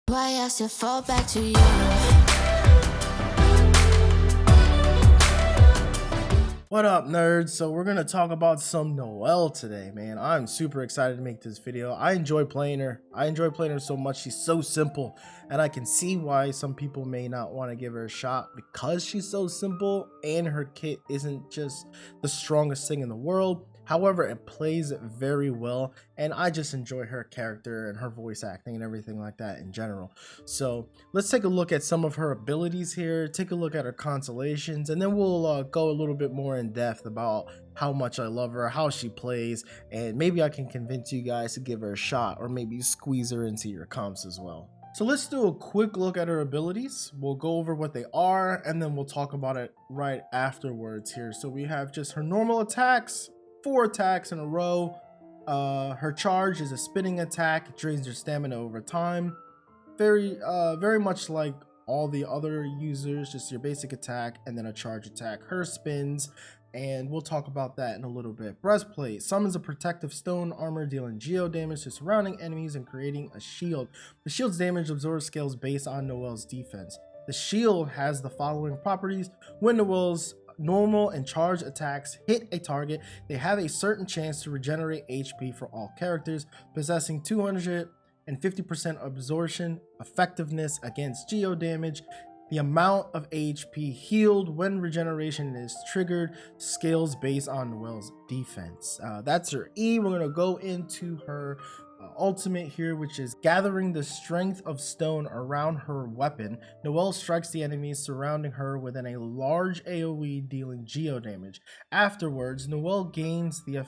Why I still fall back to you. What up, nerds? So we're gonna talk about some Noelle today, man. I'm super excited to make this video. I enjoy playing her. So much. She's so simple, and I can see why some people may not want to give her a shot because she's so simple and her kit isn't just the strongest thing in the world. However, it plays very well, and I just enjoy her character and her voice acting and everything like that in general. So let's take a look at some of her abilities here, take a look at her constellations, and then we'll go a little bit more in depth about how much I love her, how she plays, and maybe I can convince you guys to give her a shot or maybe squeeze her into your comps as well. So let's do a quick look at her abilities. We'll go over what they are, and then we'll talk about it right afterwards here. So we have just her normal attacks, 4 attacks in a row. Her charge is a spinning attack. It drains your stamina over time. Very much like all the other users, just your basic attack and then a charge attack. Her spins, and we'll talk about that in a little bit. Breastplate summons a protective stone armor, dealing geo damage to surrounding enemies and creating a shield. The shield's damage absorbs scales based on Noelle's defense. The shield has the following properties. When Noelle's normal and charge attacks hit a target, they have a certain chance to regenerate HP for all characters, possessing 250% absorption effectiveness against geo damage. The amount of HP healed when regeneration is triggered scales based on Noelle's defense. That's her E. We're gonna go into her ultimate here, which is gathering the strength of stone around her weapon. Noelle strikes the enemies surrounding her within a large AoE, dealing geo damage. Afterwards, Noelle gains the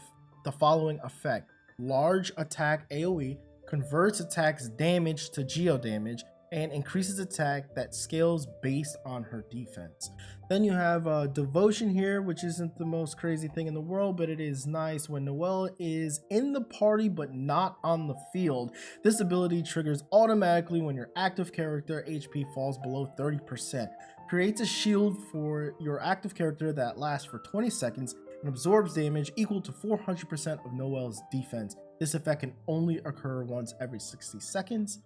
following effect: large attack AoE, converts attacks damage to geo damage, and increases attack that scales based on her defense. Then you have devotion here, which isn't the most crazy thing in the world, but it is nice when Noelle is in the party but not on the field. This ability triggers automatically when your active character HP falls below 30%. Creates a shield for your active character that lasts for 20 seconds and absorbs damage equal to 400% of Noelle's defense. This effect can only occur once every 60 seconds.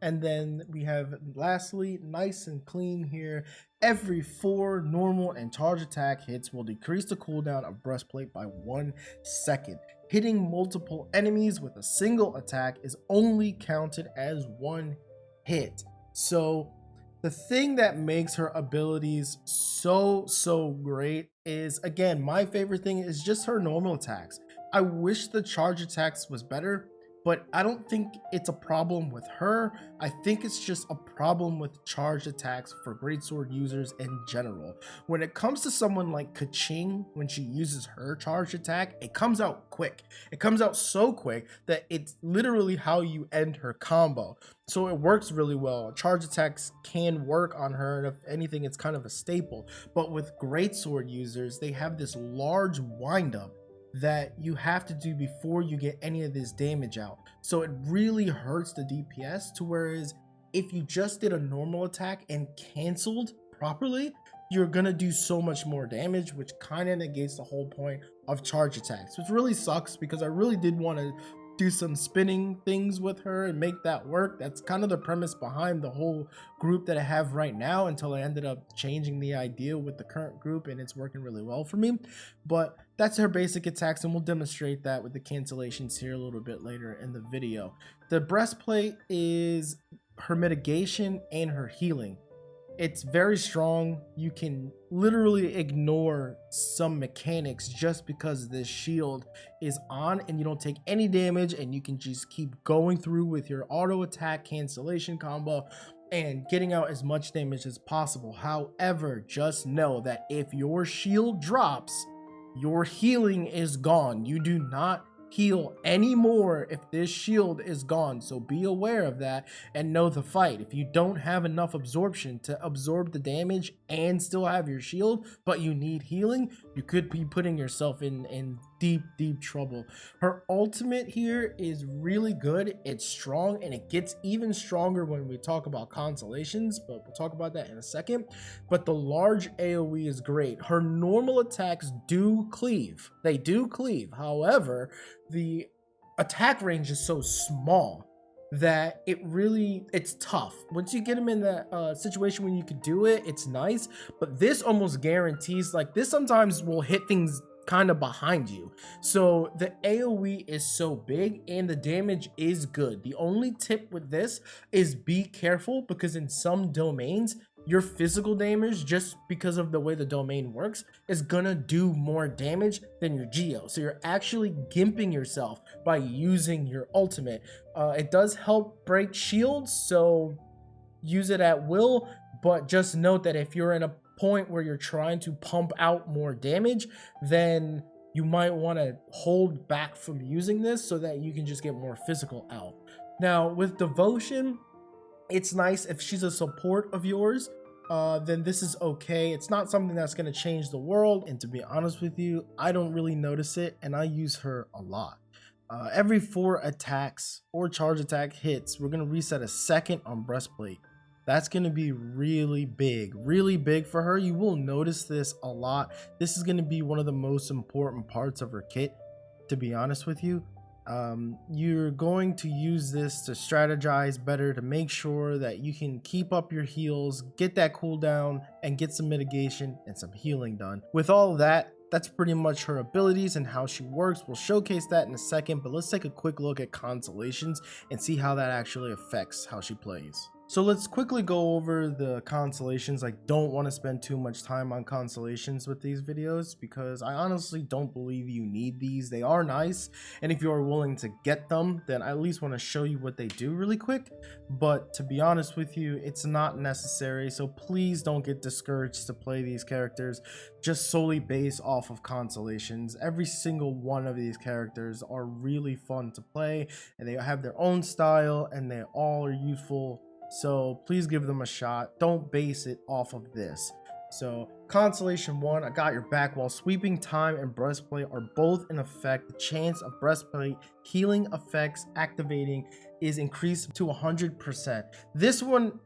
And then we have, lastly, nice and clean here, every 4 normal and charge attack hits will decrease the cooldown of breastplate by 1 second. Hitting multiple enemies with a single attack is only counted as 1 hit. So the thing that makes her abilities so great is, again, my favorite thing is just her normal attacks. I wish the charge attacks was better, but I don't think it's a problem with her. I think it's just a problem with charged attacks for greatsword users in general. When it comes to someone like Keqing, when she uses her charged attack, it comes out quick. It comes out so quick that it's literally how you end her combo. So it works really well. Charge attacks can work on her, and if anything, it's kind of a staple. But with greatsword users, they have this large windup that you have to do before you get any of this damage out. So it really hurts the DPS, to whereas if you just did a normal attack and canceled properly, you're gonna do so much more damage, which kind of negates the whole point of charge attacks, which really sucks because I really did want to do some spinning things with her and make that work. That's kind of the premise behind the whole group that I have right now, until I ended up changing the idea with the current group, and it's working really well for me. But that's her basic attacks, and we'll demonstrate that with the cancellations here a little bit later in the video. The breastplate is her mitigation and her healing. It's very strong. You can literally ignore some mechanics just because this shield is on and you don't take any damage, and you can just keep going through with your auto attack cancellation combo and getting out as much damage as possible. However, just know that if your shield drops, your healing is gone. You do not heal anymore if this shield is gone, so be aware of that and know the fight. If you don't have enough absorption to absorb the damage and still have your shield, but you need healing, you could be putting yourself in deep trouble. Her ultimate here is really good. It's strong, and it gets even stronger when we talk about Constellations, but we'll talk about that in a second. But the large AoE is great. Her normal attacks do cleave. They do cleave. However, the attack range is so small that it's tough. Once you get him in that situation when you could do it, it's nice, but this almost guarantees, like, this sometimes will hit things kind of behind you. So the AoE is so big and the damage is good. The only tip with this is be careful, because in some domains your physical damage, just because of the way the domain works, is gonna do more damage than your geo. So you're actually gimping yourself by using your ultimate. It does help break shields, so use it at will, but just note that if you're in a point where you're trying to pump out more damage, then you might want to hold back from using this so that you can just get more physical out. Now with devotion, it's nice if she's a support of yours, then this is okay. It's not something that's going to change the world, and to be honest with you, I don't really notice it, and I use her a lot. Every 4 attacks or charge attack hits, we're going to reset a second on breastplate. That's going to be really big for her. You will notice this a lot. This is going to be one of the most important parts of her kit, to be honest with you. You're going to use this to strategize better, to make sure that you can keep up your heals, get that cooldown, and get some mitigation and some healing done. With all of that, that's pretty much her abilities and how she works. We'll showcase that in a second, but let's take a quick look at Constellations and see how that actually affects how she plays. So let's quickly go over the Constellations. I don't want to spend too much time on Constellations with these videos because I honestly don't believe you need these. They are nice, and if you are willing to get them, then I at least want to show you what they do really quick. But to be honest with you, it's not necessary, so please don't get discouraged to play these characters just solely based off of Constellations. Every single one of these characters are really fun to play, and they have their own style, and they all are useful. So please give them a shot. Don't base it off of this. So Constellation 1, I got your back. While sweeping time and breastplate are both in effect, the chance of breastplate healing effects activating is increased to 100%. This one,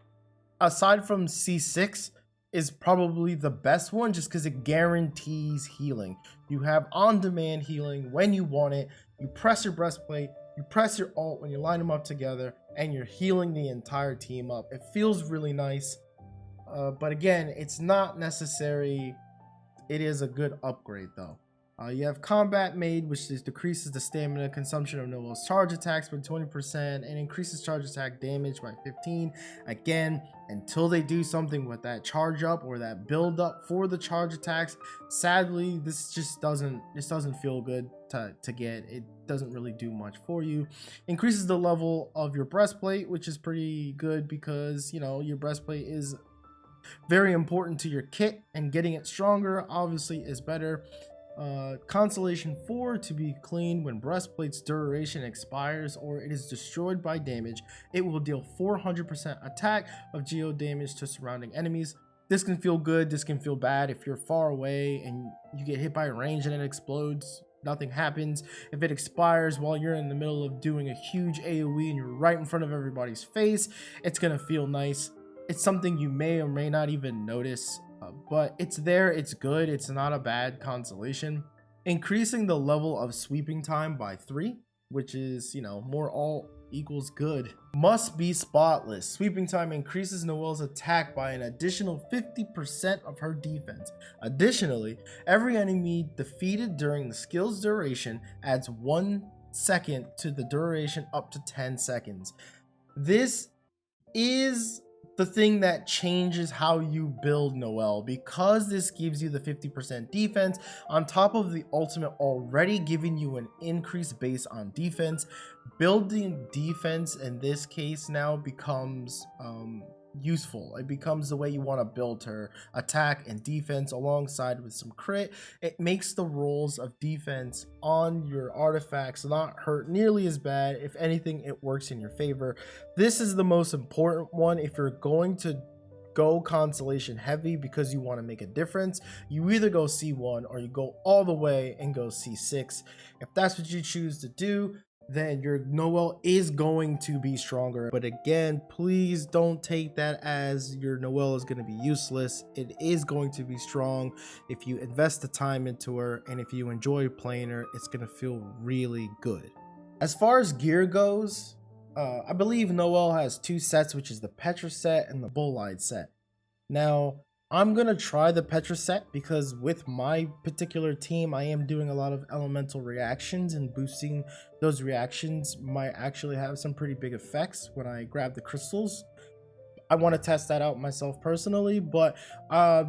aside from C6, is probably the best one just because it guarantees healing. You have on-demand healing when you want it. You press your breastplate, you press your ult when you line them up together, and you're healing the entire team up. It feels really nice, but again, it's not necessary. It is a good upgrade though. You have Combat Made, which decreases the stamina consumption of Noelle's charge attacks by 20% and increases charge attack damage by 15%. Again, until they do something with that charge up or that build up for the charge attacks, sadly, this doesn't feel good to get. It doesn't really do much for you. Increases the level of your breastplate, which is pretty good because, you know, your breastplate is very important to your kit, and getting it stronger obviously is better. Constellation 4, to be clean, when breastplate's duration expires or it is destroyed by damage, it will deal 400% attack of geo damage to surrounding enemies. This can feel good, this can feel bad. If you're far away and you get hit by a range and it explodes, nothing happens. If it expires while you're in the middle of doing a huge AoE and you're right in front of everybody's face, it's gonna feel nice. It's something you may or may not even notice, but it's there, it's good, it's not a bad constellation. Increasing the level of sweeping time by 3, which is, you know, more all equals good. Must be spotless. Sweeping time increases Noelle's attack by an additional 50% of her defense. Additionally, every enemy defeated during the skill's duration adds 1 second to the duration up to 10 seconds. This is the thing that changes how you build Noelle, because this gives you the 50% defense on top of the ultimate already giving you an increased base on defense. Building defense in this case now becomes useful. It becomes the way you want to build her attack and defense alongside with some crit. It makes the rolls of defense on your artifacts not hurt nearly as bad. If anything, it works in your favor. This is the most important one. If you're going to go Constellation heavy because you want to make a difference, you either go C1 or you go all the way and go C6. If that's what you choose to do, then your Noelle is going to be stronger. But again, please don't take that as your Noelle is going to be useless. It is going to be strong if you invest the time into her, and if you enjoy playing her, it's going to feel really good. As far as gear goes, I believe Noelle has two sets, which is the Petra set and the Bolide set. Now, I'm gonna try the Petra set because with my particular team, I am doing a lot of elemental reactions, and boosting those reactions might actually have some pretty big effects when I grab the crystals. I want to test that out myself personally, but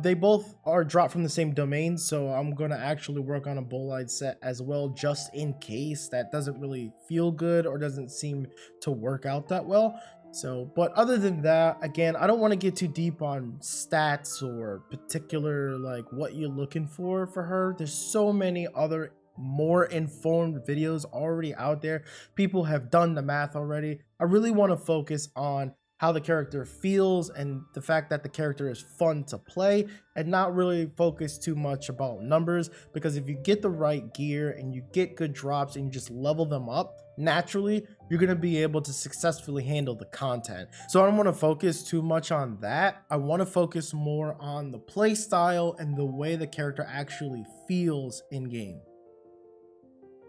they both are dropped from the same domain, so I'm gonna actually work on a bolide set as well, just in case that doesn't really feel good or doesn't seem to work out that well. So, but other than that, again, I don't want to get too deep on stats or particular like what you're looking for her. There's so many other more informed videos already out there. People have done the math already. I really want to focus on how the character feels and the fact that the character is fun to play, and not really focus too much about numbers, because if you get the right gear and you get good drops and you just level them up, naturally you're going to be able to successfully handle the content. So I don't want to focus too much on that. I want to focus more on the play style and the way the character actually feels in game.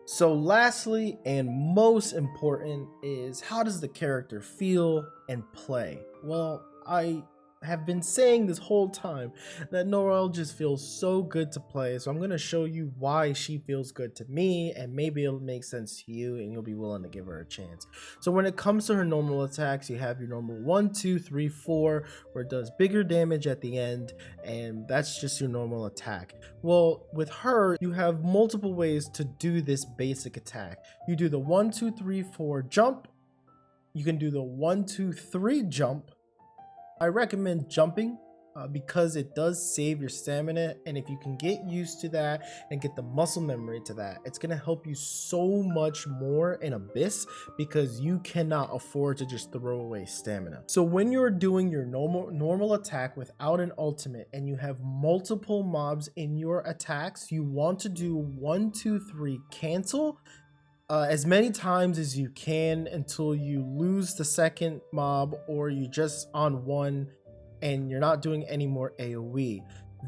So lastly and most important is, how does the character feel and play? Well, I have been saying this whole time that Noelle just feels so good to play, so I'm going to show you why she feels good to me, and maybe it'll make sense to you and you'll be willing to give her a chance. So when it comes to her normal attacks, you have your normal 1, 2, 3, 4, where it does bigger damage at the end, and that's just your normal attack. Well, with her, you have multiple ways to do this basic attack. You do the 1, 2, 3, 4 jump. You can do the 1, 2, 3 jump. I recommend jumping because it does save your stamina, and if you can get used to that and get the muscle memory to that, it's going to help you so much more in Abyss, because you cannot afford to just throw away stamina. So when you're doing your normal attack without an ultimate and you have multiple mobs in your attacks, you want to do 1, 2, 3 cancel as many times as you can until you lose the second mob, or you just on one and you're not doing any more AoE.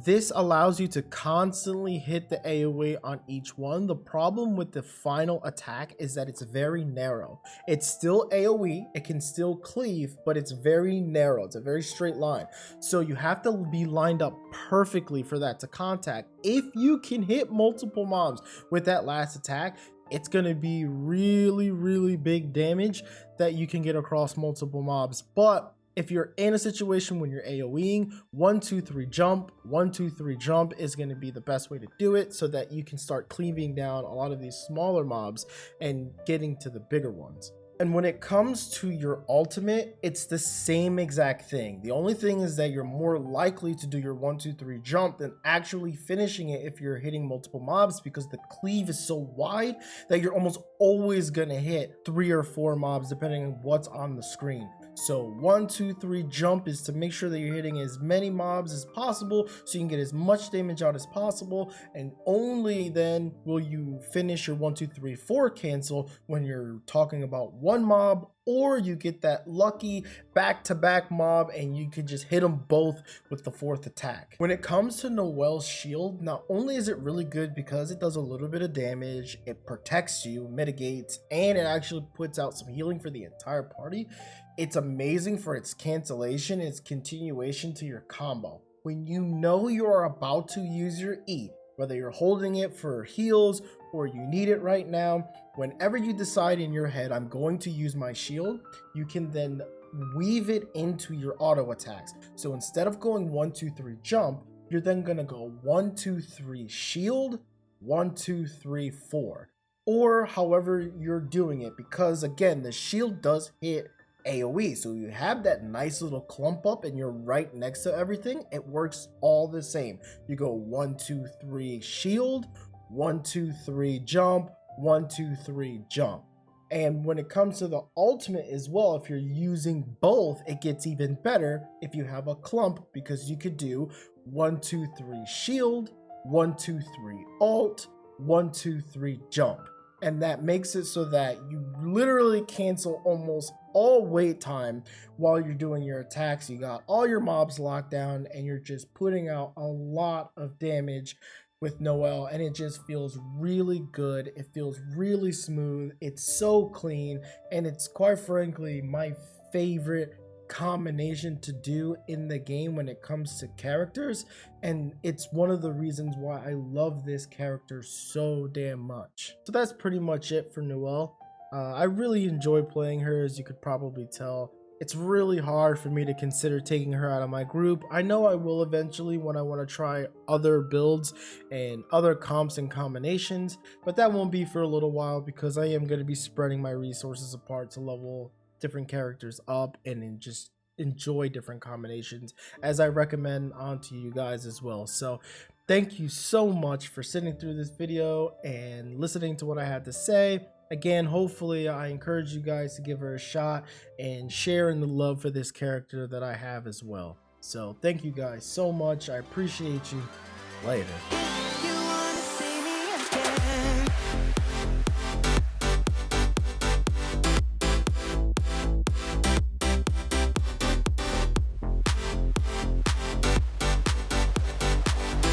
This allows you to constantly hit the AoE on each one. The problem with the final attack is that it's very narrow. It's still AoE, it can still cleave, but it's very narrow. It's a very straight line. So you have to be lined up perfectly for that to contact. If you can hit multiple mobs with that last attack, it's going to be really big damage that you can get across multiple mobs. But if you're in a situation when you're AoEing, 1, 2, 3 jump, 1, 2, 3 jump is going to be the best way to do it, so that you can start cleaving down a lot of these smaller mobs and getting to the bigger ones. And when it comes to your ultimate, it's the same exact thing. The only thing is that you're more likely to do your 1, 2, 3 jump than actually finishing it if you're hitting multiple mobs, because the cleave is so wide that you're almost always gonna hit 3 or 4 mobs depending on what's on the screen. So 1, 2, 3 jump is to make sure that you're hitting as many mobs as possible so you can get as much damage out as possible, and only then will you finish your 1, 2, 3, 4 cancel when you're talking about one mob, or you get that lucky back-to-back mob and you can just hit them both with the 4th attack. When it comes to Noelle's shield, not only is it really good because it does a little bit of damage, it protects you, mitigates, and it actually puts out some healing for the entire party, it's amazing for its cancellation, its continuation to your combo. When you know you're about to use your E, whether you're holding it for heals or you need it right now, whenever you decide in your head, I'm going to use my shield, you can then weave it into your auto attacks. So instead of going 1, 2, 3 jump, you're then gonna go 1, 2, 3 shield, 1, 2, 3, 4, or however you're doing it, because again, the shield does hit AoE, so you have that nice little clump up and you're right next to everything. It works all the same. You go 1, 2, 3 shield, 1, 2, 3 jump, 1, 2, 3 jump. And when it comes to the ultimate as well, if you're using both, it gets even better if you have a clump, because you could do 1, 2, 3 shield, 1, 2, 3 ult, 1, 2, 3 jump. And that makes it so that you literally cancel almost all wait time while you're doing your attacks. You got all your mobs locked down and you're just putting out a lot of damage with Noelle, and it just feels really good. It feels really smooth. It's so clean, and it's quite frankly my favorite combination to do in the game when it comes to characters, and it's one of the reasons why I love this character so damn much. So that's pretty much it for Noelle. I really enjoy playing her, as you could probably tell. It's really hard for me to consider taking her out of my group. I know I will eventually when I want to try other builds and other comps and combinations, but that won't be for a little while because I am going to be spreading my resources apart to level different characters up and just enjoy different combinations as I recommend onto you guys as well. So thank you so much for sitting through this video and listening to what I had to say. Again, hopefully I encourage you guys to give her a shot and share in the love for this character that I have as well. So thank you guys so much. I appreciate you. Later.